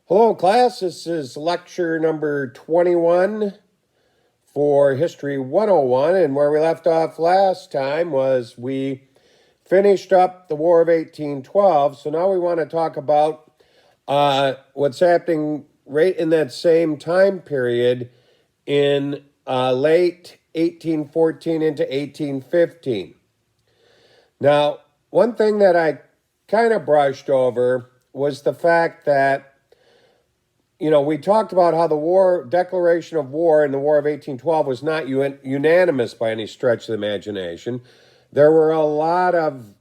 Hello, class. This is lecture number 21 for History 101. And where we left off last time was we finished up the War of 1812. So now we want to talk about what's happening right in that same time period in late 1814 into 1815. Now, one thing that I kind of brushed over was the fact that we talked about how the declaration of war in the War of 1812 was not unanimous by any stretch of the imagination. There were a lot of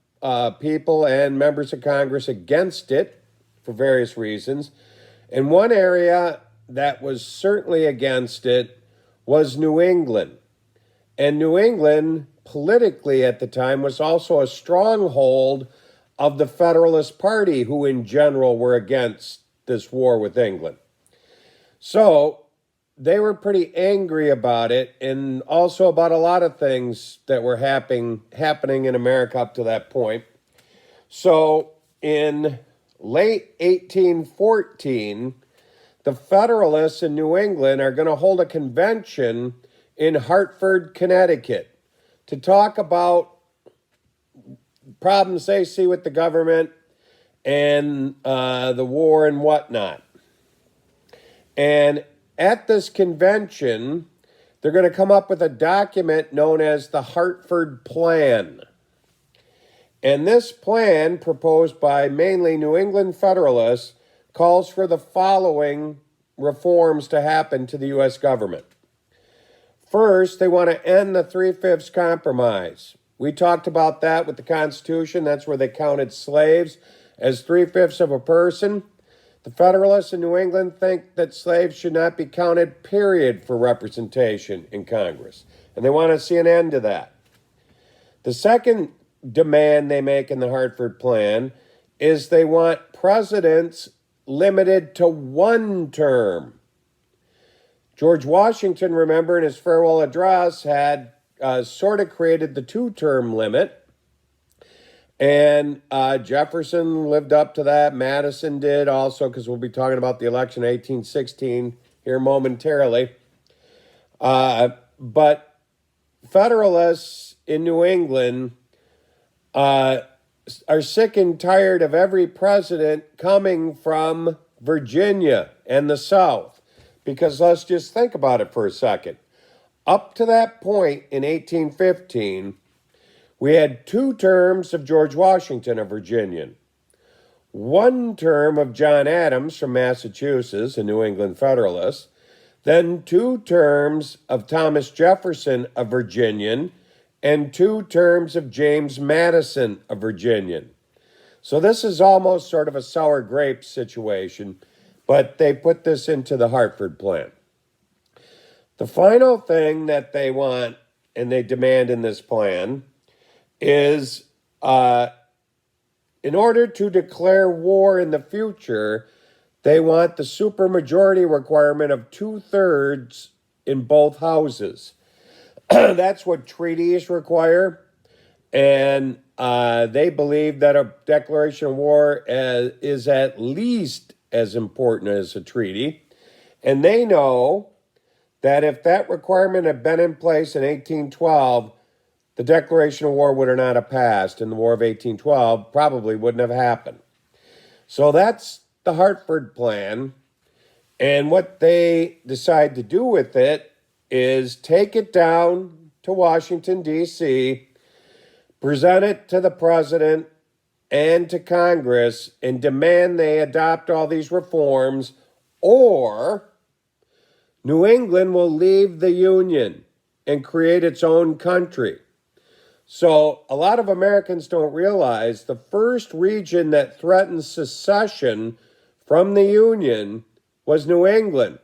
people and members of Congress against it for various reasons. And one area that was certainly against it was New England. And New England, politically at the time, was also a stronghold of the Federalist Party, who in general were against this war with England. So they were pretty angry about it, and also about a lot of things that were happening in America up to that point. So in late 1814, the Federalists in New England are going to hold a convention in Hartford, Connecticut, to talk about problems they see with the government and the war and whatnot. And at this convention, they're going to come up with a document known as the Hartford Plan. And this plan, proposed by mainly New England Federalists, calls for the following reforms to happen to the U.S. government. First, they want to end the 3/5 compromise. We talked about that with the Constitution. That's where they counted slaves as 3/5 of a person. The Federalists in New England think that slaves should not be counted, period, for representation in Congress. And they want to see an end to that. The second demand they make in the Hartford Plan is they want presidents limited to one term. George Washington, remember, in his farewell address had sort of created the two-term limit. And Jefferson lived up to that. Madison did also, because we'll be talking about the election of 1816 here momentarily. But Federalists in New England are sick and tired of every president coming from Virginia and the South. Because let's just think about it for a second. Up to that point in 1815, we had 2 terms of George Washington, a Virginian, 1 term of John Adams from Massachusetts, a New England Federalist, then 2 terms of Thomas Jefferson, a Virginian, and 2 terms of James Madison, a Virginian. So this is almost sort of a sour grapes situation, but they put this into the Hartford Plan. The final thing that they want and they demand in this plan is in order to declare war in the future, they want the supermajority requirement of 2/3 in both houses. That's what treaties require, and they believe that a declaration of war is at least as important as a treaty, and they know that if that requirement had been in place in 1812, the declaration of war would not have passed, and the War of 1812 probably wouldn't have happened. So that's the Hartford Plan, and what they decide to do with it is take it down to Washington, D.C., present it to the president and to Congress, and demand they adopt all these reforms, or New England will leave the Union and create its own country. So a lot of Americans don't realize the first region that threatened secession from the Union was New England.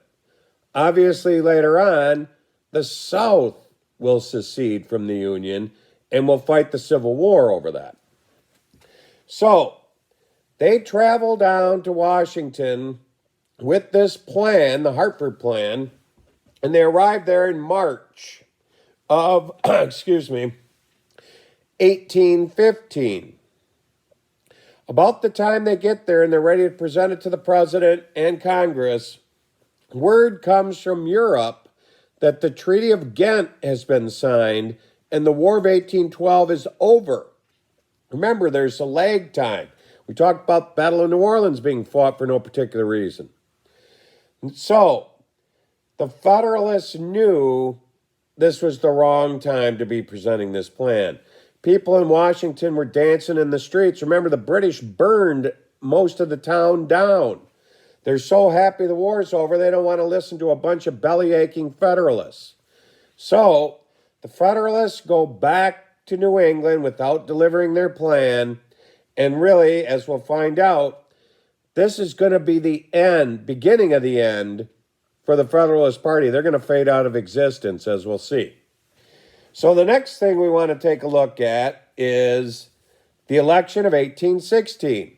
Obviously, later on, the South will secede from the Union and will fight the Civil War over that. So they travel down to Washington with this plan, the Hartford Plan, and they arrive there in March of, 1815. About the time they get there and they're ready to present it to the president and Congress, word comes from Europe that the Treaty of Ghent has been signed and the War of 1812 is over. Remember, there's a lag time. We talked about the Battle of New Orleans being fought for no particular reason. And so, the Federalists knew this was the wrong time to be presenting this plan. People in Washington were dancing in the streets. Remember, the British burned most of the town down. They're so happy the war's over, they don't want to listen to a bunch of belly-aching Federalists. So, the Federalists go back to New England without delivering their plan. And really, as we'll find out, this is going to be the beginning of the end for the Federalist Party. They're going to fade out of existence, as we'll see. So the next thing we want to take a look at is the election of 1816.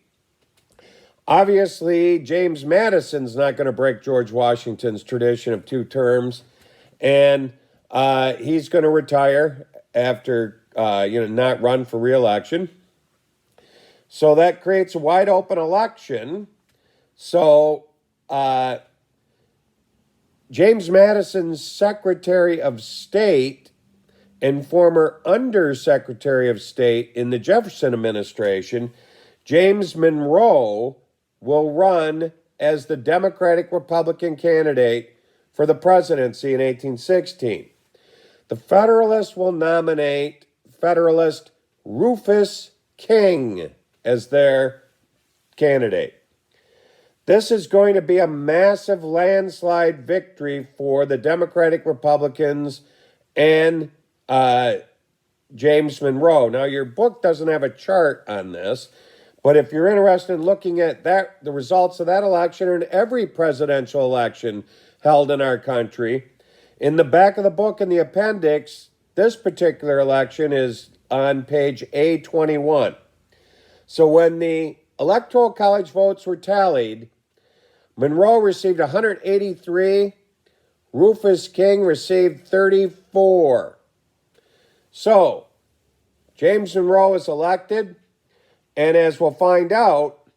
Obviously, James Madison's not going to break George Washington's tradition of 2 terms, and he's going to retire after not run for re-election. So that creates a wide open election. So James Madison's Secretary of State and former Undersecretary of State in the Jefferson administration, James Monroe, will run as the Democratic-Republican candidate for the presidency in 1816. The Federalists will nominate Federalist Rufus King as their candidate. This is going to be a massive landslide victory for the Democratic Republicans and James Monroe. Now, your book doesn't have a chart on this, but if you're interested in looking at that, the results of that election and every presidential election held in our country, in the back of the book in the appendix, this particular election is on page A21. So when the Electoral College votes were tallied, Monroe received 183, Rufus King received 34. So, James Monroe is elected, and as we'll find out,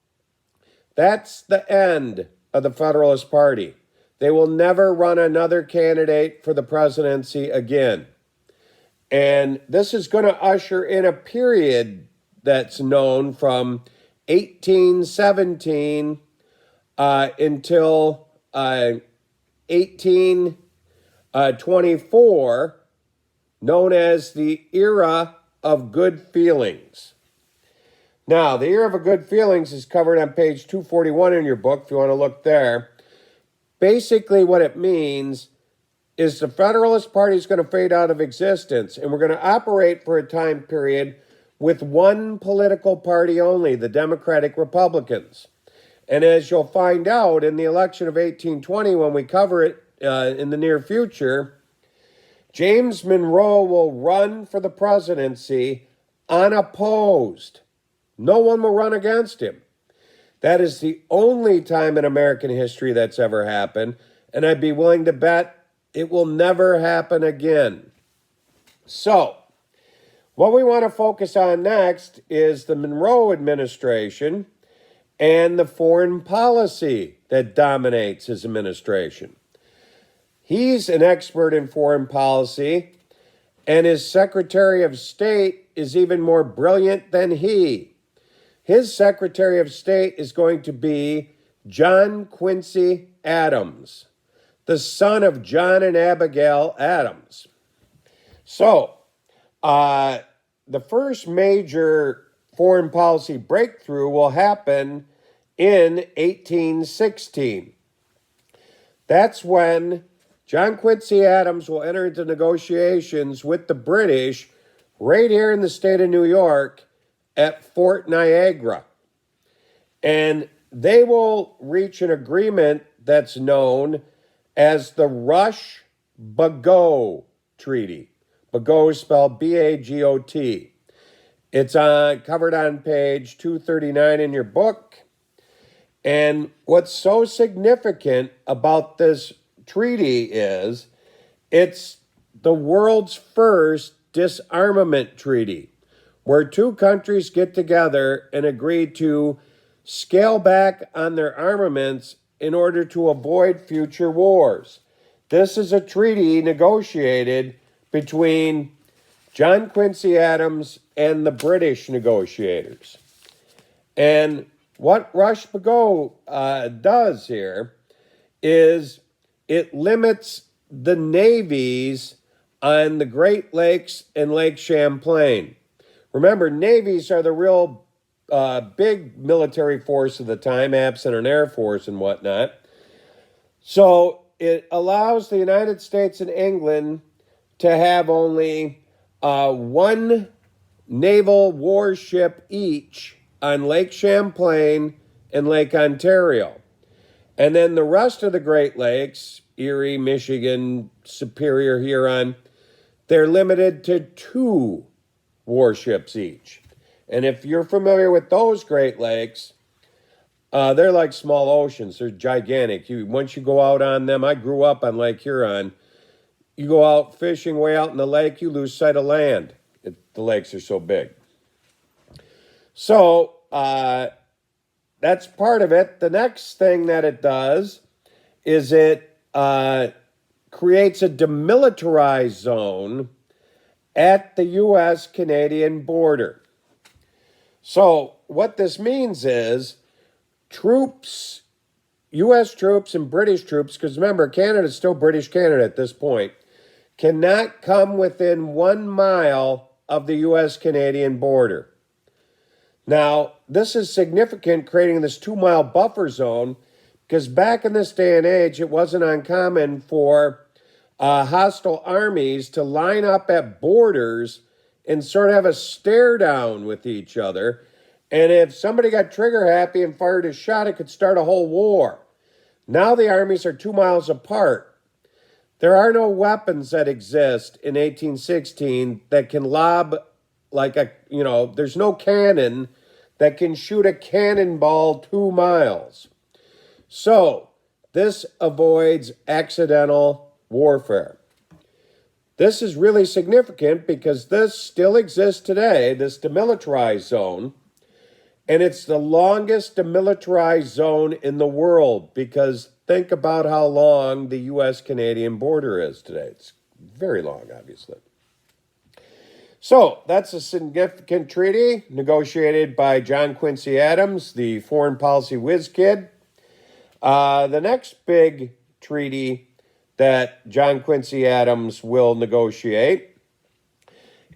that's the end of the Federalist Party. They will never run another candidate for the presidency again. And this is going to usher in a period that's known from 1817 until 1824, known as the Era of Good Feelings. Now, the Era of Good Feelings is covered on page 241 in your book, if you want to look there. Basically, what it means is the Federalist Party is going to fade out of existence, and we're going to operate for a time period with one political party only, the Democratic Republicans. And as you'll find out in the election of 1820, when we cover it in the near future, James Monroe will run for the presidency unopposed. No one will run against him. That is the only time in American history that's ever happened, and I'd be willing to bet it will never happen again. So, what we want to focus on next is the Monroe administration and the foreign policy that dominates his administration. He's an expert in foreign policy, and his Secretary of State is even more brilliant than he. His Secretary of State is going to be John Quincy Adams, the son of John and Abigail Adams. So, the first major foreign policy breakthrough will happen in 1816. That's when John Quincy Adams will enter into negotiations with the British right here in the state of New York at Fort Niagara. And they will reach an agreement that's known as the Rush-Bagot Treaty. Bagot is spelled B-A-G-O-T. It's covered on page 239 in your book. And what's so significant about this treaty is it's the world's first disarmament treaty. where two countries get together and agree to scale back on their armaments in order to avoid future wars. This is a treaty negotiated between John Quincy Adams and the British negotiators. And what Rush-Bagot does here is it limits the navies on the Great Lakes and Lake Champlain. Remember, navies are the real big military force of the time, absent an air force and whatnot. So it allows the United States and England to have only one naval warship each on Lake Champlain and Lake Ontario. And then the rest of the Great Lakes, Erie, Michigan, Superior, Huron, they're limited to two warships each. And if you're familiar with those Great Lakes, they're like small oceans. They're gigantic. Once you go out on them, I grew up on Lake Huron. You go out fishing way out in the lake, you lose sight of land. The lakes are so big. So that's part of it. The next thing that it does is it creates a demilitarized zone at the U.S.-Canadian border. So what this means is troops, U.S. troops and British troops, because remember, Canada's still British Canada at this point, cannot come within 1 mile of the U.S.-Canadian border. Now, this is significant, creating this 2-mile buffer zone, because back in this day and age, it wasn't uncommon for hostile armies to line up at borders and sort of have a stare down with each other. And if somebody got trigger happy and fired a shot, it could start a whole war. Now the armies are 2 miles apart. There are no weapons that exist in 1816 that can lob there's no cannon that can shoot a cannonball 2 miles. So this avoids accidental warfare. This is really significant because this still exists today, this demilitarized zone, and it's the longest demilitarized zone in the world, because think about how long the U.S.-Canadian border is today. It's very long, obviously. So that's a significant treaty negotiated by John Quincy Adams, the foreign policy whiz kid. The next big treaty that John Quincy Adams will negotiate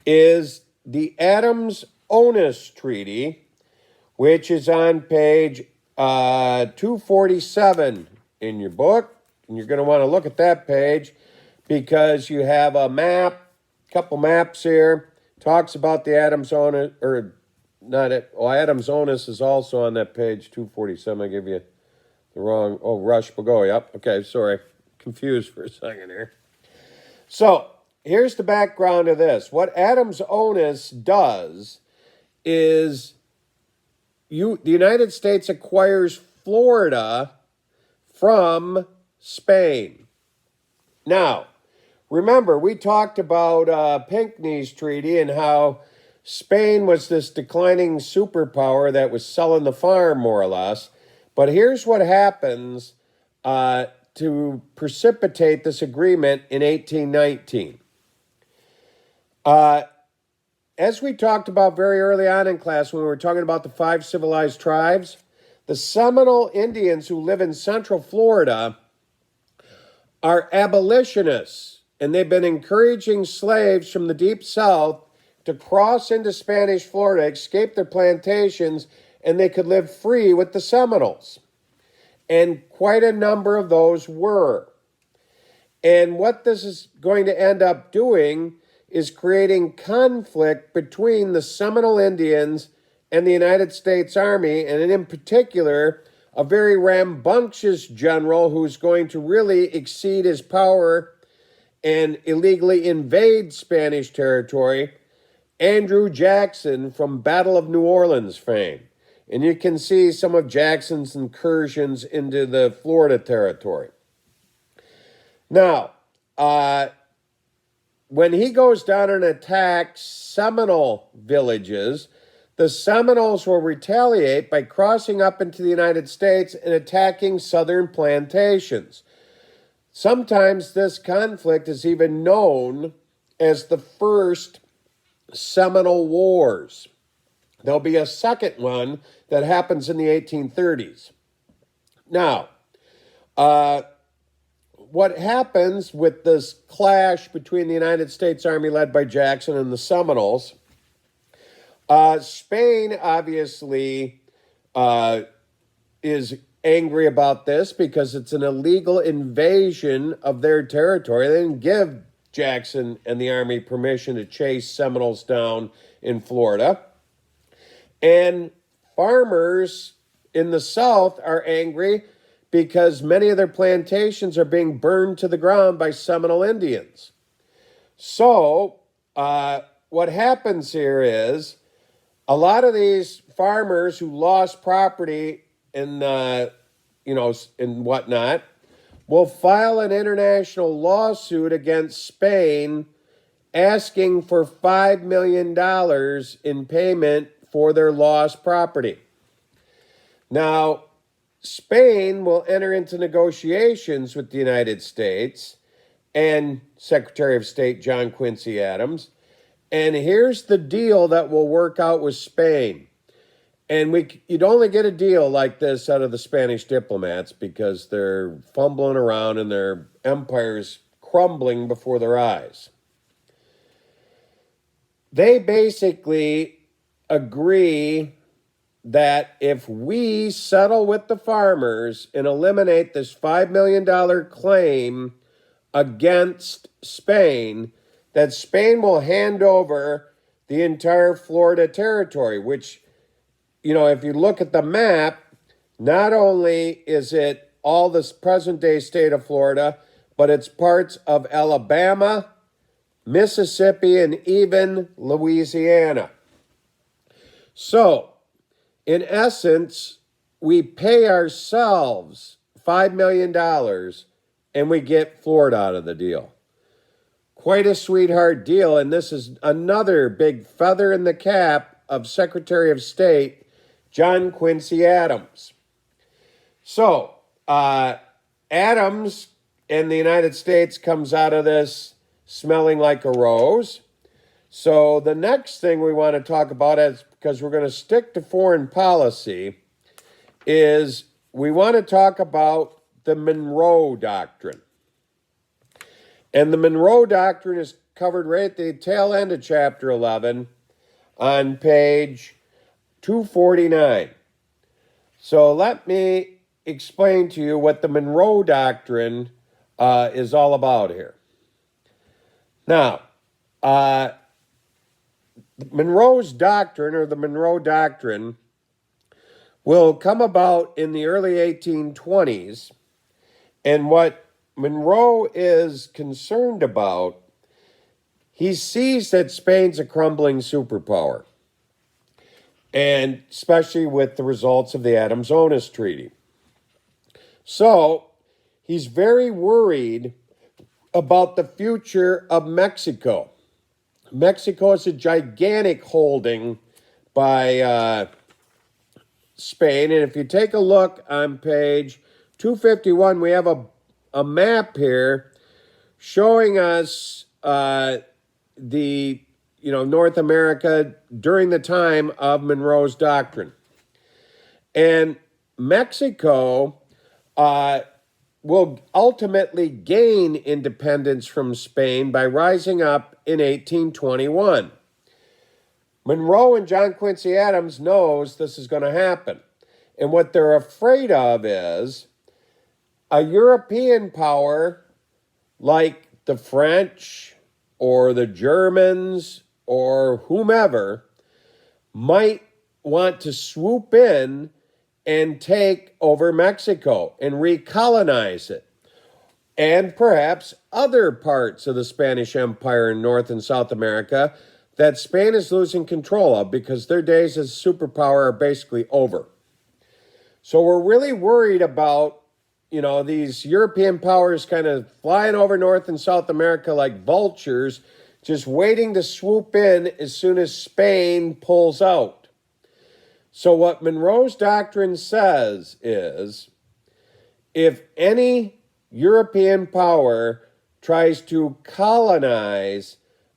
is the Adams Onus Treaty, which is on page 247 in your book. And you're going to want to look at that page because you have a map, couple maps here, talks about the Adams Onus, or not it. Oh, Adams Onus is also on that page 247. I give you the wrong. Oh, Rush-Bagot. Yep. Okay, sorry. Confused for a second here. So here's the background of this. What Adams Onus does is the United States acquires Florida from Spain. Now, remember, we talked about Pinckney's treaty and how Spain was this declining superpower that was selling the farm, more or less. But here's what happens to precipitate this agreement in 1819. As we talked about very early on in class when we were talking about the 5 civilized tribes, the Seminole Indians who live in central Florida are abolitionists, and they've been encouraging slaves from the deep south to cross into Spanish Florida, escape their plantations, and they could live free with the Seminoles. And quite a number of those were. And what this is going to end up doing is creating conflict between the Seminole Indians and the United States Army, and in particular, a very rambunctious general who's going to really exceed his power and illegally invade Spanish territory, Andrew Jackson from Battle of New Orleans fame. And you can see some of Jackson's incursions into the Florida territory. Now, when he goes down and attacks Seminole villages, the Seminoles will retaliate by crossing up into the United States and attacking southern plantations. Sometimes this conflict is even known as the First Seminole Wars. There'll be a second one that happens in the 1830s. Now, what happens with this clash between the United States Army led by Jackson and the Seminoles? Spain obviously is angry about this because it's an illegal invasion of their territory. They didn't give Jackson and the Army permission to chase Seminoles down in Florida. And farmers in the South are angry because many of their plantations are being burned to the ground by Seminole Indians. So what happens here is a lot of these farmers who lost property in whatnot will file an international lawsuit against Spain asking for $5 million in payment for their lost property. Now, Spain will enter into negotiations with the United States and Secretary of State John Quincy Adams. And here's the deal that will work out with Spain. And you'd only get a deal like this out of the Spanish diplomats because they're fumbling around and their empire's crumbling before their eyes. They basically agree that if we settle with the farmers and eliminate this $5 million claim against Spain, that Spain will hand over the entire Florida territory, which, if you look at the map, not only is it all this present-day state of Florida, but it's parts of Alabama, Mississippi, and even Louisiana. So, in essence, we pay ourselves $5 million and we get Florida out of the deal. Quite a sweetheart deal, and this is another big feather in the cap of Secretary of State John Quincy Adams. So, Adams and the United States comes out of this smelling like a rose. So the next thing we want to talk about, is because we're going to stick to foreign policy, is we want to talk about the Monroe Doctrine. And the Monroe Doctrine is covered right at the tail end of Chapter 11 on page 249. So let me explain to you what the Monroe Doctrine is all about here. Now, Monroe's Doctrine, or the Monroe Doctrine, will come about in the early 1820s, and what Monroe is concerned about, he sees that Spain's a crumbling superpower, and especially with the results of the Adams Onus Treaty. So he's very worried about the future of Mexico. Mexico is a gigantic holding by Spain. And if you take a look on page 251, we have a map here showing us North America during the time of Monroe's Doctrine. And Mexico will ultimately gain independence from Spain by rising up in 1821. Monroe and John Quincy Adams knows this is going to happen. And what they're afraid of is a European power like the French or the Germans or whomever might want to swoop in and take over Mexico and recolonize it. And perhaps other parts of the Spanish Empire in North and South America that Spain is losing control of because their days as a superpower are basically over. So we're really worried about, these European powers kind of flying over North and South America like vultures just waiting to swoop in as soon as Spain pulls out. So what Monroe's doctrine says is, if any European power tries to colonize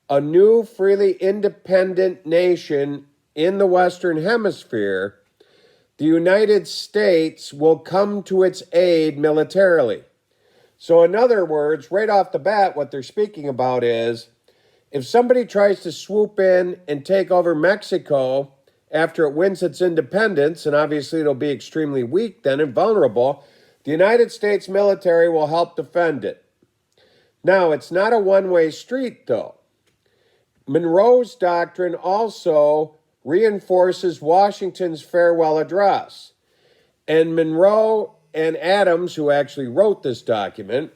a new freely independent nation in the Western Hemisphere, the United States will come to its aid militarily. So in other words, right off the bat, what they're speaking about is, if somebody tries to swoop in and take over Mexico after it wins its independence, and obviously it'll be extremely weak then and vulnerable, the United States military will help defend it. Now, it's not a one-way street, though. Monroe's doctrine also reinforces Washington's farewell address. And Monroe and Adams, who actually wrote this document,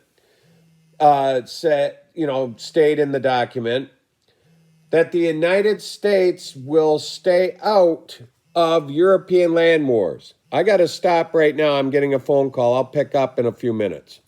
stayed in the document that the United States will stay out of European land wars. I got to stop right now. I'm getting a phone call. I'll pick up in a few minutes.